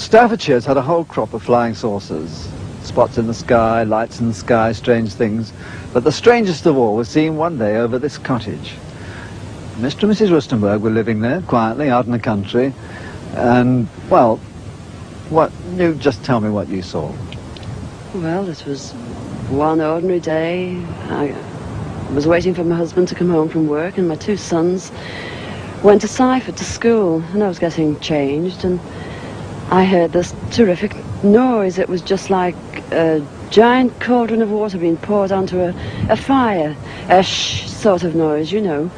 Staffordshire's had a whole crop of flying saucers. Spots in the sky, lights in the sky, strange things. But the strangest of all was seen one day over this cottage. Mr. and Mrs. Rustenberg were living there, quietly, out in the country. And, well, you just tell me what you saw. Well, it was one ordinary day. I was waiting for my husband to come home from work, and my two sons went to Seifert to school, and I was getting changed, and I heard this terrific noise. It was just like a giant cauldron of water being poured onto a fire, a shh sort of noise, you know.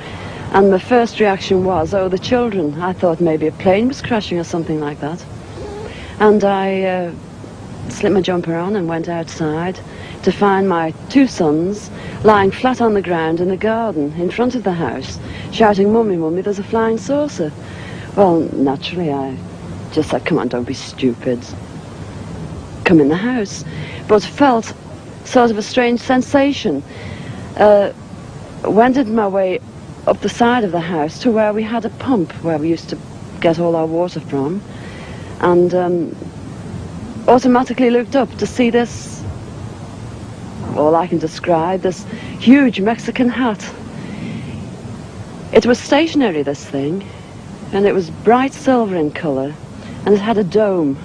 And my first reaction was, oh, the children. I thought maybe a plane was crashing or something like that. And I slipped my jumper on and went outside to find my two sons lying flat on the ground in the garden in front of the house, shouting, "Mummy, Mummy, there's a flying saucer." Well, naturally, I just said, "Come on, don't be stupid. Come in the house." But felt sort of a strange sensation. Wended my way up the side of the house to where we had a pump where we used to get all our water from, and automatically looked up to see this, all I can describe, this huge Mexican hat. It was stationary, this thing, and it was bright silver in colour, and it had a dome.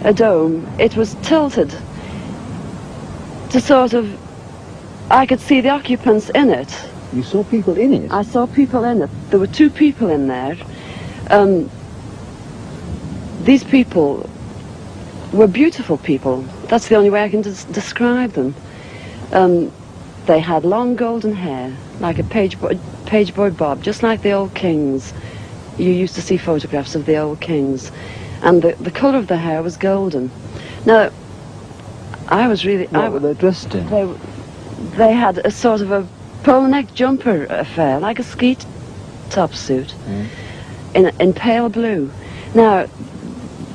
It was tilted to sort of, I could see the occupants in it. You saw people in it? I saw people in it. There were two people in there. These people were beautiful people. That's the only way I can describe them. They had long golden hair, like a page boy bob, just like the old kings. You used to see photographs of the old kings. And the colour of the hair was golden. Now, I was really... What were they dressed in? They had a sort of a polo neck jumper affair, like a ski top suit, in pale blue. Now,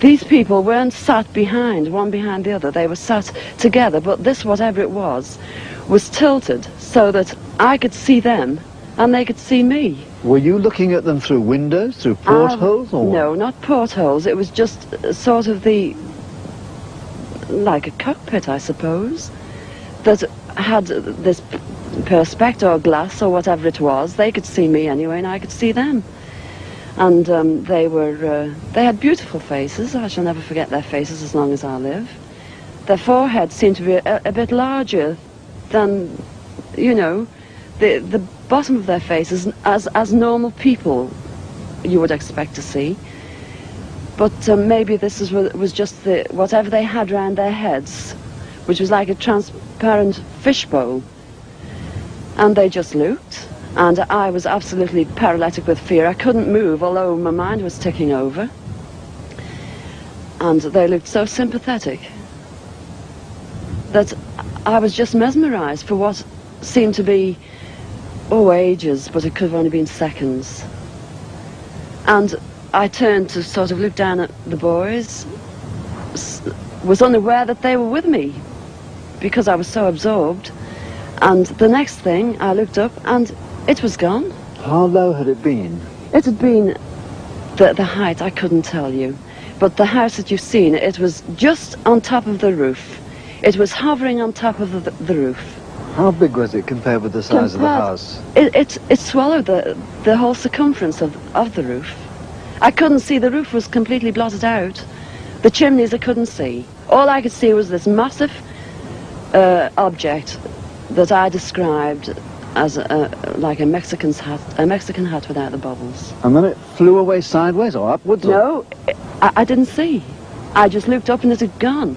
these people weren't sat behind, one behind the other. They were sat together, but this, whatever it was tilted so that I could see them and they could see me. Were you looking at them through windows, through portholes, or what? No, not portholes. It was just sort of like a cockpit, I suppose, that had this perspex or glass or whatever it was. They could see me anyway, and I could see them. And they had beautiful faces. I shall never forget their faces as long as I live. Their foreheads seemed to be a bit larger than, you know, the bottom of their faces as normal people you would expect to see. But maybe this was just whatever they had round their heads, which was like a transparent fishbowl. And they just looked, and I was absolutely paralytic with fear. I couldn't move, although my mind was ticking over. And they looked so sympathetic that I was just mesmerised for what seemed to be, ages, but it could have only been seconds. And I turned to sort of look down at the boys, was unaware that they were with me because I was so absorbed. And the next thing, I looked up and it was gone. How low had it been? It had been the height, I couldn't tell you. But the house that you've seen, it was just on top of the roof. It was hovering on top of the roof. How big was it compared with the size of the house? It swallowed the whole circumference of the roof. I couldn't see, the roof was completely blotted out. The chimneys I couldn't see. All I could see was this massive object that I described as like a Mexican hat without the bubbles. And then it flew away sideways or upwards? No, I didn't see. I just looked up and it had gone.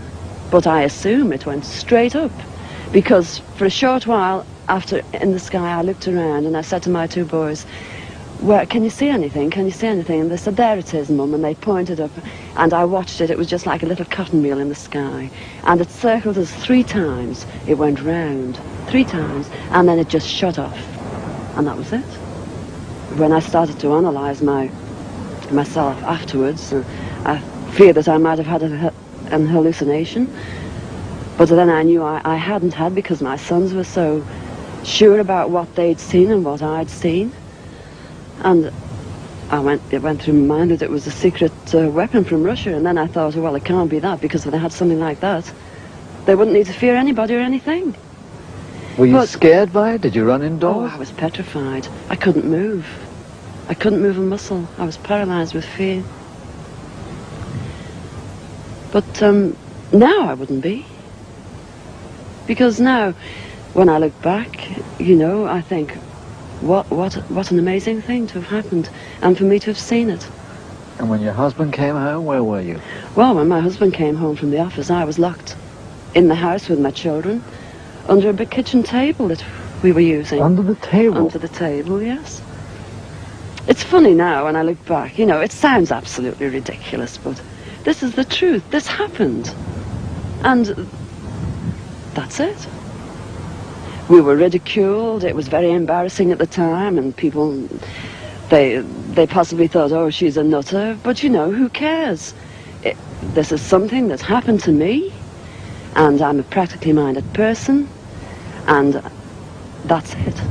But I assume it went straight up, because for a short while after in the sky I looked around and I said to my two boys, "Where, can you see anything? Can you see anything?" And they said, "There it is, Mum," and they pointed up, and I watched it. It was just like a little cotton reel in the sky, and it circled us 3 times. It went round 3 times, and then it just shut off, and that was it. When I started to analyse myself afterwards, I feared that I might have had an hallucination, but then I knew I hadn't had, because my sons were so sure about what they'd seen and what I'd seen. And it went through my mind that it was a secret weapon from Russia, and then I thought, well, it can't be that, because if they had something like that, they wouldn't need to fear anybody or anything. Were you scared by it? Did you run indoors? Oh, I was petrified. I couldn't move. I couldn't move a muscle. I was paralyzed with fear. But now I wouldn't be. Because now, when I look back, you know, I think, what an amazing thing to have happened, and for me to have seen it. And when your husband came home, where were you? Well, when my husband came home from the office, I was locked in the house with my children, under a big kitchen table that we were using. Under the table? Under the table, yes. It's funny now when I look back, you know, it sounds absolutely ridiculous, but this is the truth. This happened. And that's it. We were ridiculed. It was very embarrassing at the time, and people, they possibly thought, oh, she's a nutter. But, you know, who cares? This is something that happened to me, and I'm a practically minded person, and that's it.